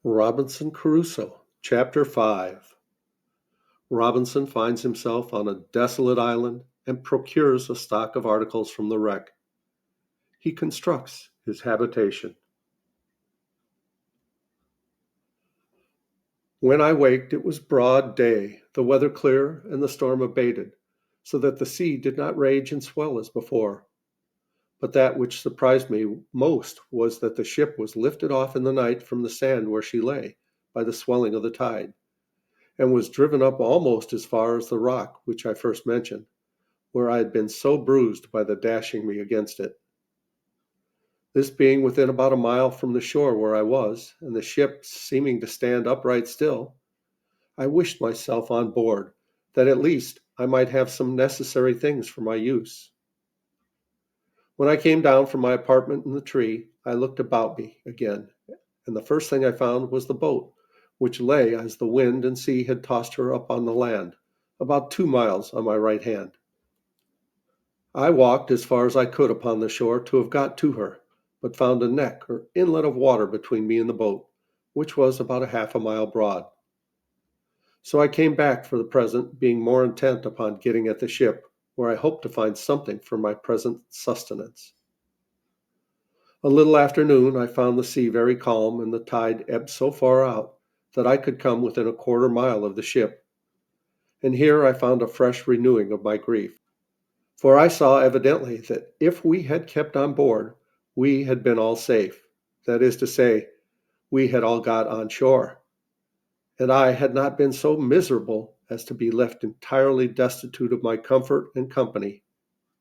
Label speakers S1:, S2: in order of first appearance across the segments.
S1: Robinson Crusoe, Chapter 5. Robinson finds himself on a desolate island and procures a stock of articles from the wreck. He constructs his habitation. When I waked, it was broad day, the weather clear, and the storm abated, so that the sea did not rage and swell as before. But that which surprised me most was that the ship was lifted off in the night from the sand where she lay by the swelling of the tide, and was driven up almost as far as the rock which I first mentioned, where I had been so bruised by the dashing me against it. This being within about a mile from the shore where I was, and the ship seeming to stand upright still, I wished myself on board, that at least I might have some necessary things for my use. When I came down from my apartment in the tree, I looked about me again, and the first thing I found was the boat, which lay as the wind and sea had tossed her up on the land, about 2 miles on my right hand. I walked as far as I could upon the shore to have got to her, but found a neck or inlet of water between me and the boat, which was about a half a mile broad. So I came back for the present, being more intent upon getting at the ship, where I hoped to find something for my present sustenance. A little after noon I found the sea very calm, and the tide ebbed so far out that I could come within a quarter mile of the ship, and here I found a fresh renewing of my grief. For I saw evidently that if we had kept on board, we had been all safe. That is to say, we had all got on shore, and I had not been so miserable as to be left entirely destitute of my comfort and company,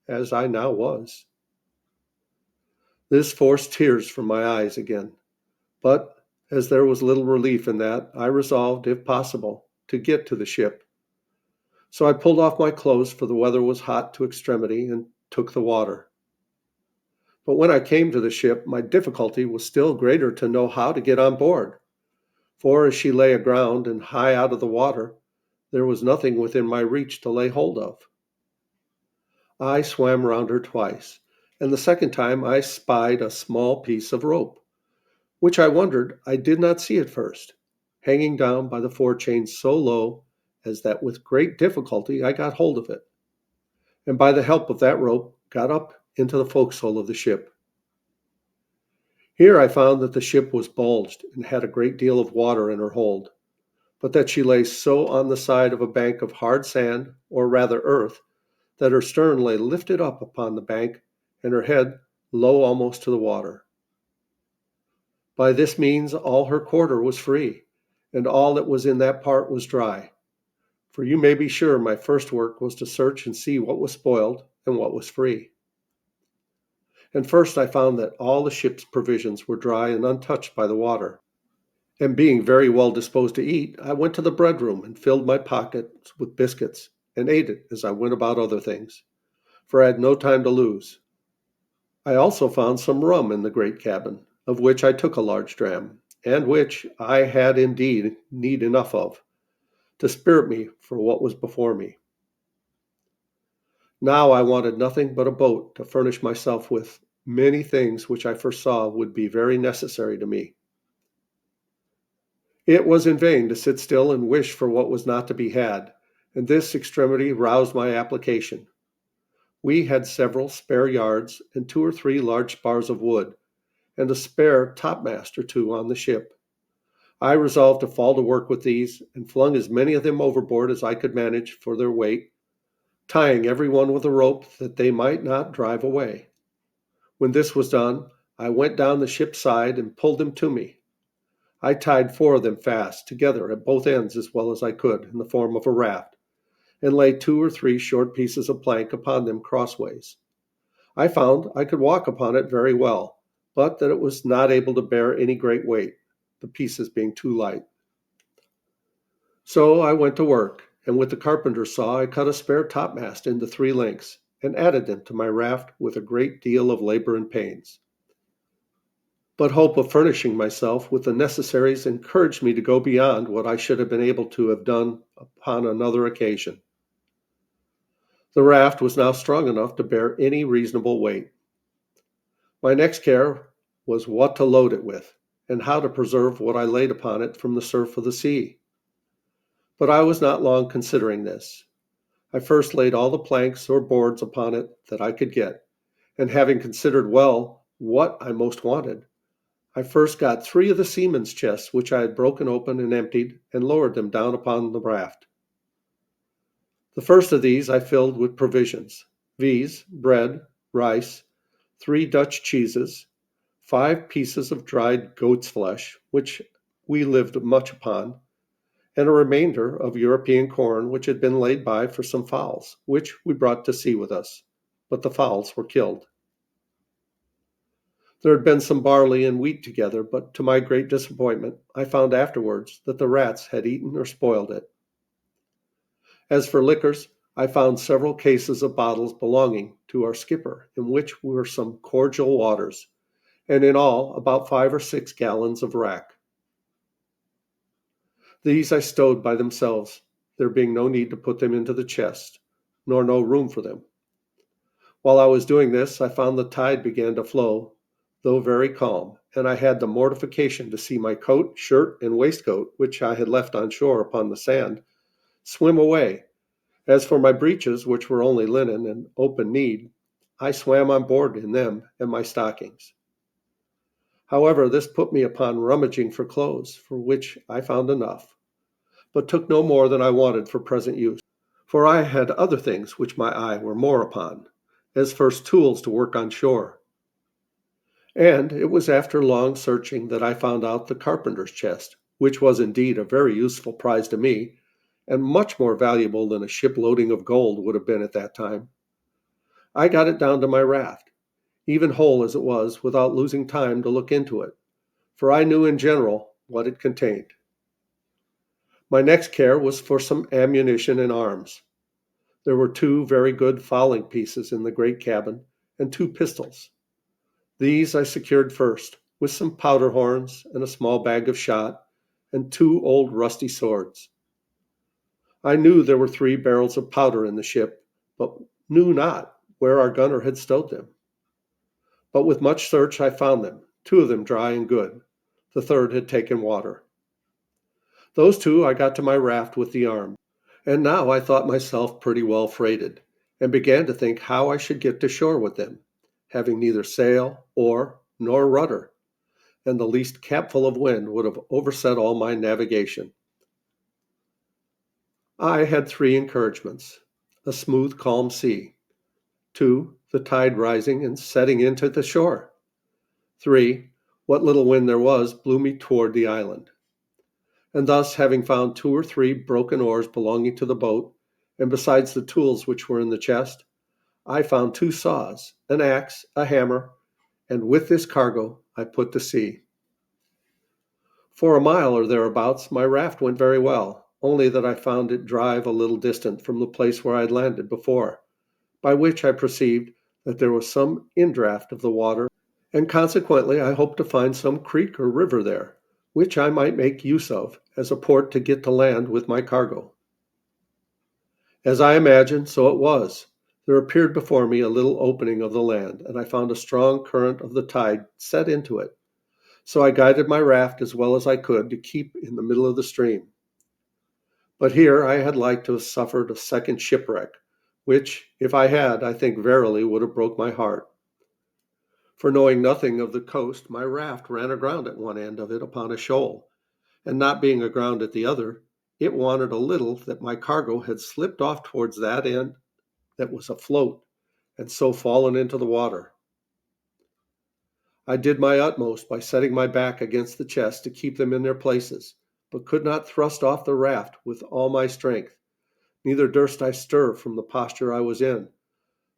S1: as I now was. This forced tears from my eyes again, but as there was little relief in that, I resolved, if possible, to get to the ship. So I pulled off my clothes, for the weather was hot to extremity, and took the water. But when I came to the ship, my difficulty was still greater to know how to get on board, for as she lay aground and high out of the water, there was nothing within my reach to lay hold of. I swam round her twice, and the second time I spied a small piece of rope, which I wondered I did not see at first, hanging down by the forechain so low as that with great difficulty I got hold of it, and by the help of that rope got up into the forecastle of the ship. Here I found that the ship was bulged and had a great deal of water in her hold, but that she lay so on the side of a bank of hard sand, or rather earth, that her stern lay lifted up upon the bank, and her head low almost to the water. By this means all her quarter was free, and all that was in that part was dry. For you may be sure my first work was to search and see what was spoiled and what was free. And first I found that all the ship's provisions were dry and untouched by the water. And being very well disposed to eat, I went to the bread room and filled my pockets with biscuits, and ate it as I went about other things, for I had no time to lose. I also found some rum in the great cabin, of which I took a large dram, and which I had indeed need enough of, to spirit me for what was before me. Now I wanted nothing but a boat to furnish myself with many things which I foresaw would be very necessary to me. It was in vain to sit still and wish for what was not to be had, and this extremity roused my application. We had several spare yards and 2 or 3 large spars of wood, and a spare topmast or two on the ship. I resolved to fall to work with these, and flung as many of them overboard as I could manage for their weight, tying every one with a rope that they might not drive away. When this was done, I went down the ship's side and pulled them to me. I tied 4 of them fast together at both ends as well as I could, in the form of a raft, and laid 2 or 3 short pieces of plank upon them crossways. I found I could walk upon it very well, but that it was not able to bear any great weight, the pieces being too light. So I went to work, and with the carpenter's saw I cut a spare topmast into 3 lengths, and added them to my raft with a great deal of labor and pains. But hope of furnishing myself with the necessaries encouraged me to go beyond what I should have been able to have done upon another occasion. The raft was now strong enough to bear any reasonable weight. My next care was what to load it with, and how to preserve what I laid upon it from the surf of the sea. But I was not long considering this. I first laid all the planks or boards upon it that I could get, and having considered well what I most wanted, I first got 3 of the seamen's chests which I had broken open and emptied, and lowered them down upon the raft. The first of these I filled with provisions, viz., bread, rice, 3 Dutch cheeses, 5 pieces of dried goat's flesh, which we lived much upon, and a remainder of European corn which had been laid by for some fowls, which we brought to sea with us, but the fowls were killed. There had been some barley and wheat together, but to my great disappointment, I found afterwards that the rats had eaten or spoiled it. As for liquors, I found several cases of bottles belonging to our skipper, in which were some cordial waters, and in all about 5 or 6 gallons of rack. These I stowed by themselves, there being no need to put them into the chest, nor no room for them. While I was doing this, I found the tide began to flow, though very calm, and I had the mortification to see my coat, shirt, and waistcoat, which I had left on shore upon the sand, swim away. As for my breeches, which were only linen and open-kneed, I swam on board in them and my stockings. However, this put me upon rummaging for clothes, for which I found enough, but took no more than I wanted for present use, for I had other things which my eye were more upon, as first tools to work on shore. And it was after long searching that I found out the carpenter's chest, which was indeed a very useful prize to me, and much more valuable than a shiploading of gold would have been at that time. I got it down to my raft, even whole as it was, without losing time to look into it, for I knew in general what it contained. My next care was for some ammunition and arms. There were 2 very good fowling pieces in the great cabin, and 2 pistols. These I secured first, with some powder horns and a small bag of shot, and 2 old rusty swords. I knew there were 3 barrels of powder in the ship, but knew not where our gunner had stowed them. But with much search I found them, 2 of them dry and good. The third had taken water. Those 2 I got to my raft with the arms, and now I thought myself pretty well freighted, and began to think how I should get to shore with them, having neither sail, oar, nor rudder, and the least capful of wind would have overset all my navigation. I had 3 encouragements: a smooth, calm sea; 2, the tide rising and setting into the shore; 3, what little wind there was blew me toward the island. And thus, having found 2 or 3 broken oars belonging to the boat, and besides the tools which were in the chest, I found 2 saws, an axe, a hammer, and with this cargo I put to sea. For a mile or thereabouts my raft went very well, only that I found it drive a little distant from the place where I had landed before, by which I perceived that there was some indraft of the water, and consequently I hoped to find some creek or river there, which I might make use of as a port to get to land with my cargo. As I imagined, so it was. There appeared before me a little opening of the land, and I found a strong current of the tide set into it. So I guided my raft as well as I could to keep in the middle of the stream. But here I had like to have suffered a second shipwreck, which, if I had, I think verily would have broke my heart. For knowing nothing of the coast, my raft ran aground at one end of it upon a shoal, and not being aground at the other, it wanted a little that my cargo had slipped off towards that end that was afloat, and so fallen into the water. I did my utmost by setting my back against the chest to keep them in their places, but could not thrust off the raft with all my strength, neither durst I stir from the posture I was in,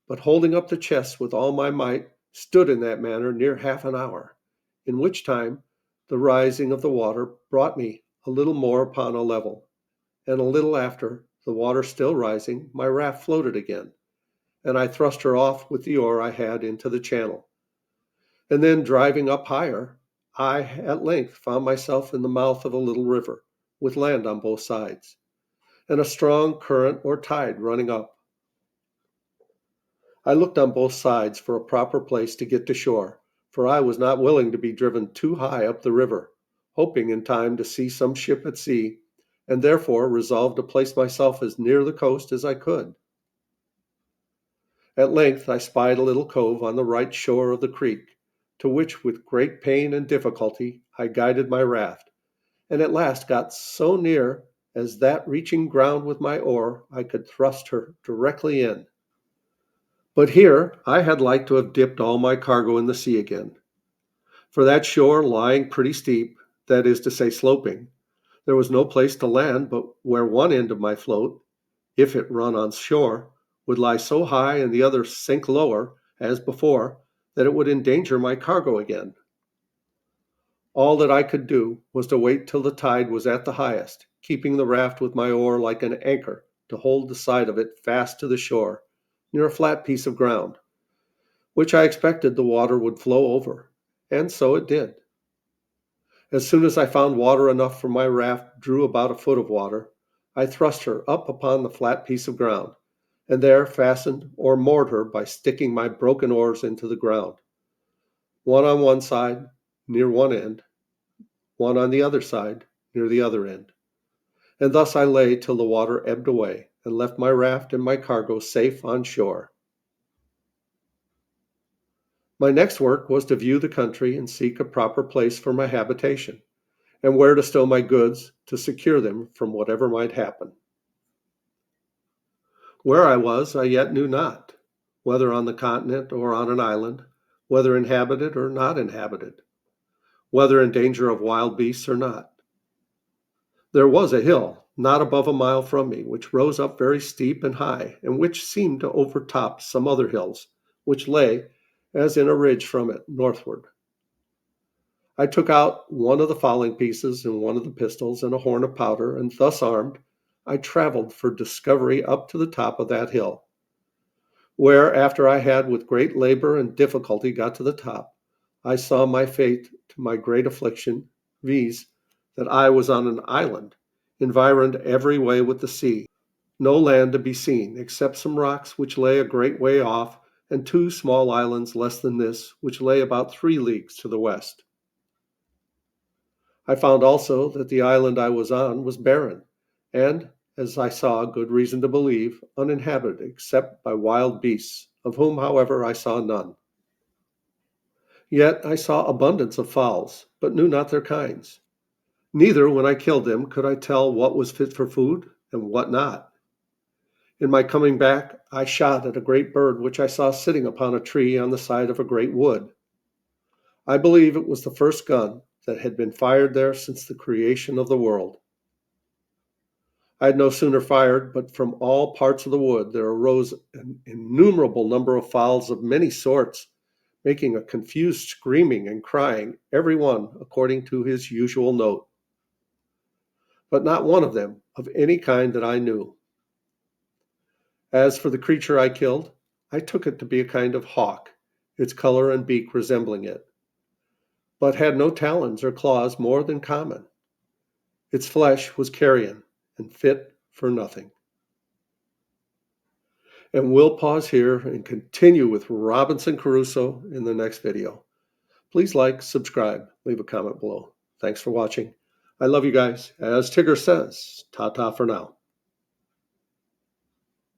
S1: but holding up the chest with all my might, stood in that manner near half an hour, in which time the rising of the water brought me a little more upon a level, and a little after, the water still rising, my raft floated again, and I thrust her off with the oar I had into the channel. And then, driving up higher, I at length found myself in the mouth of a little river, with land on both sides, and a strong current or tide running up. I looked on both sides for a proper place to get to shore, for I was not willing to be driven too high up the river, hoping in time to see some ship at sea, and therefore resolved to place myself as near the coast as I could. At length I spied a little cove on the right shore of the creek, to which with great pain and difficulty I guided my raft, and at last got so near as that reaching ground with my oar I could thrust her directly in. But here I had like to have dipped all my cargo in the sea again, for that shore lying pretty steep, that is to say sloping, there was no place to land but where one end of my float, if it run on shore, would lie so high and the other sink lower, as before, that it would endanger my cargo again. All that I could do was to wait till the tide was at the highest, keeping the raft with my oar like an anchor to hold the side of it fast to the shore, near a flat piece of ground, which I expected the water would flow over, and so it did. As soon as I found water enough for my raft drew about a foot of water, I thrust her up upon the flat piece of ground, and there fastened or moored her by sticking my broken oars into the ground, one on one side, near one end, one on the other side, near the other end. And thus I lay till the water ebbed away, and left my raft and my cargo safe on shore. My next work was to view the country and seek a proper place for my habitation, and where to stow my goods to secure them from whatever might happen. Where I was, I yet knew not, whether on the continent or on an island, whether inhabited or not inhabited, whether in danger of wild beasts or not. There was a hill, not above a mile from me, which rose up very steep and high, and which seemed to overtop some other hills, which lay, as in a ridge from it, northward. I took out one of the fowling pieces and one of the pistols and a horn of powder, and thus armed, I traveled for discovery up to the top of that hill, where, after I had with great labor and difficulty got to the top, I saw my fate to my great affliction, viz., that I was on an island, environed every way with the sea, no land to be seen, except some rocks which lay a great way off, and two small islands less than this, which lay about 3 leagues to the west. I found also that the island I was on was barren, and, as I saw good reason to believe, uninhabited except by wild beasts, of whom, however, I saw none. Yet I saw abundance of fowls, but knew not their kinds. Neither, when I killed them, could I tell what was fit for food and what not. In my coming back, I shot at a great bird which I saw sitting upon a tree on the side of a great wood. I believe it was the first gun that had been fired there since the creation of the world. I had no sooner fired, but from all parts of the wood there arose an innumerable number of fowls of many sorts, making a confused screaming and crying, every one according to his usual note, but not one of them of any kind that I knew. As for the creature I killed, I took it to be a kind of hawk, its color and beak resembling it, but had no talons or claws more than common. Its flesh was carrion and fit for nothing. And we'll pause here and continue with Robinson Crusoe in the next video. Please like, subscribe, leave a comment below. Thanks for watching. I love you guys. As Tigger says, ta-ta for now.